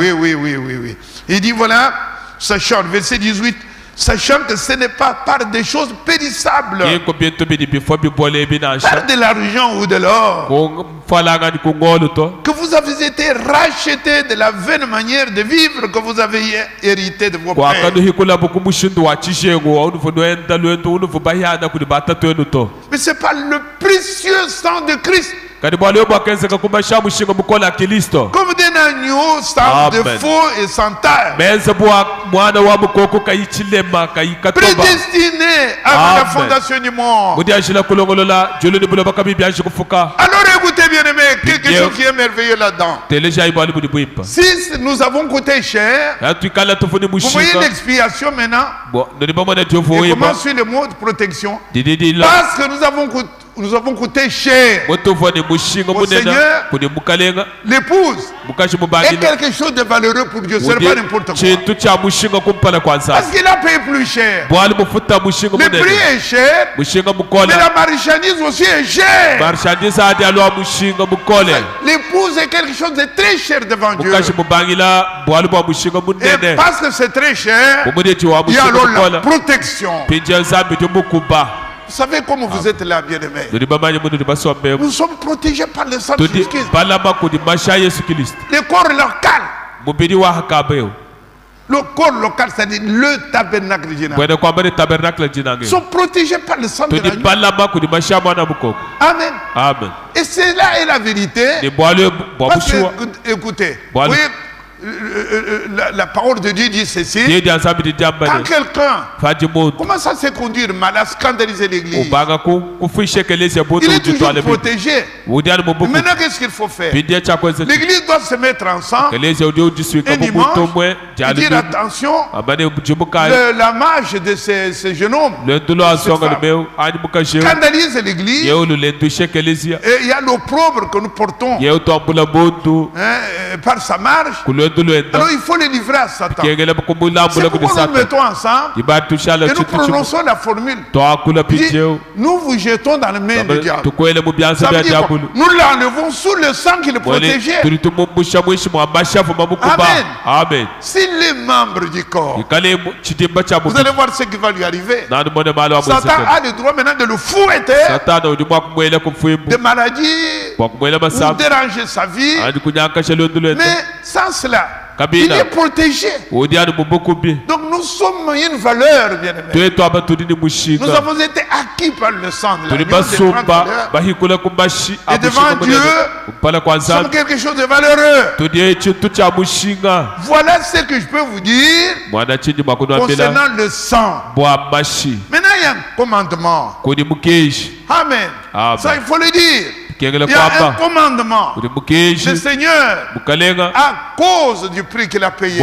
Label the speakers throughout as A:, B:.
A: Oui. Il dit voilà, sachant, verset 18, sachant que ce n'est pas par des choses périssables, par de l'argent ou de l'or, que vous avez été rachetés de la vaine manière de vivre que vous avez hérité de vos pères. Mais c'est par le précieux sang de Christ, comme d'un agneau sans défaut et sans tache, prédestiné avant la fondation du monde. Alors écoutez bien aimé, quelque chose qui est merveilleux là-dedans. Si nous avons coûté cher, vous voyez l'expiation maintenant. Et comment suit le mot de protection? Parce que nous avons coûté cher. Au Seigneur, l'épouse est quelque chose de valeureux pour Dieu. Ce n'est pas n'importe quoi. Parce qu'il a payé plus cher. Le prix est cher, mais la marchandise aussi est chère. L'épouse est quelque chose de très cher devant Dieu. Et parce que c'est très cher, il y a alors la protection. Vous savez comment vous êtes là, bien-aimés? Nous sommes protégés par le sang de Jésus-Christ. Le corps local. Le corps local, c'est-à-dire le tabernacle général, sont protégés par le sang de l'agneau. Amen. Et cela est la vérité. Parce que, écoutez, vous voyez, la parole de Dieu dit ceci. Quand quelqu'un commence à se conduire mal, à scandaliser l'église, il est toujours protégé. Maintenant, qu'est-ce qu'il faut faire? L'église doit se mettre ensemble et dimanche, dire attention, la marche de ces jeunes hommes scandalise l'église, et il y a l'opprobre que nous portons par sa marche. Alors il faut les livrer à Satan. C'est pourquoi nous nous mettons ensemble et nous prononçons la formule. Nous vous jetons dans les mains du diable. Ça veut dire nous l'enlevons sous le sang qui le protégeait. Amen. S'il est membre du corps, vous allez voir ce qui va lui arriver. Satan a le droit maintenant de le fouetter de maladies ou déranger sa vie. Mais sans cela, il est protégé. Donc nous sommes une valeur, bien-aimés. Nous avons été acquis par le sang de l'agneau. Et devant Dieu, nous sommes quelque chose de valeureux. Voilà ce que je peux vous dire concernant le sang. Maintenant, il y a un commandement. Amen. Ça, il faut le dire. Il y a un commandement. Le Seigneur, à cause du prix qu'il a payé,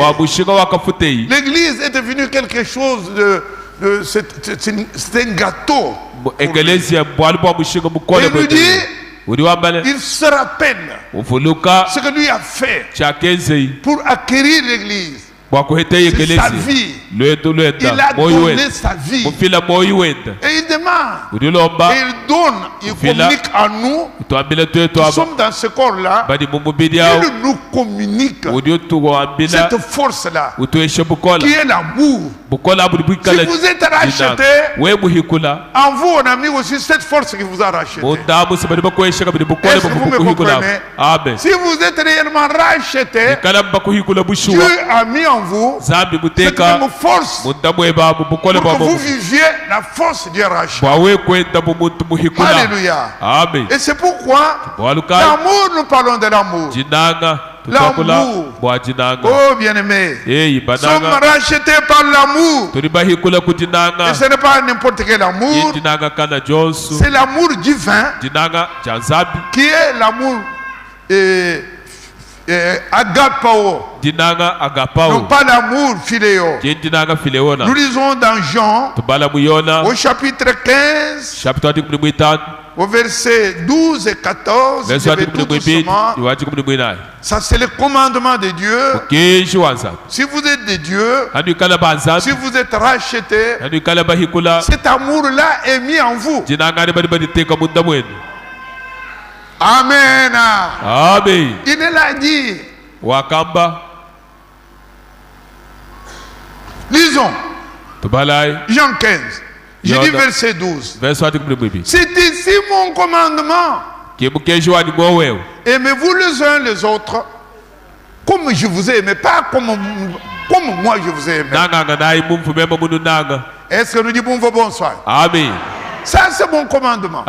A: l'église est devenue quelque chose c'est un gâteau. Et il nous dit, il se rappelle ce que lui a fait pour acquérir l'église. C'est sa vie. Il a donné sa vie. Et il demande. Et il donne. Il communique à nous. Nous sommes dans ce corps-là. Il nous communique cette force-là qui est l'amour. Si vous êtes racheté, en vous on a mis aussi cette force qui vous a racheté. Est-ce que vous me comprenez? Si vous êtes réellement racheté, Dieu a mis en vous cette même force pour que vous viviez la force du rachat. Alléluia. Et c'est pourquoi l'amour, nous parlons de l'amour. L'amour. Oh bien-aimé, nous sommes rachetés par l'amour. Et ce n'est pas n'importe quel amour. C'est l'amour divin qui est l'amour agapao. Non pas l'amour philéo. Nous lisons dans Jean au chapitre 15 au verset 12 et 14. Ça c'est le commandement de Dieu. Si vous êtes de Dieu, si vous êtes rachetés, cet amour-là est mis en vous. Amen. Il est là dit, Wakamba.
B: Lisons. Jean 15. J'ai dit verset 12. C'est ici mon commandement. Aimez-vous les uns les autres comme je vous ai aimé, pas comme moi je vous ai aimé. Est-ce que nous disons bonsoir?
A: Amen.
B: Ça c'est mon commandement.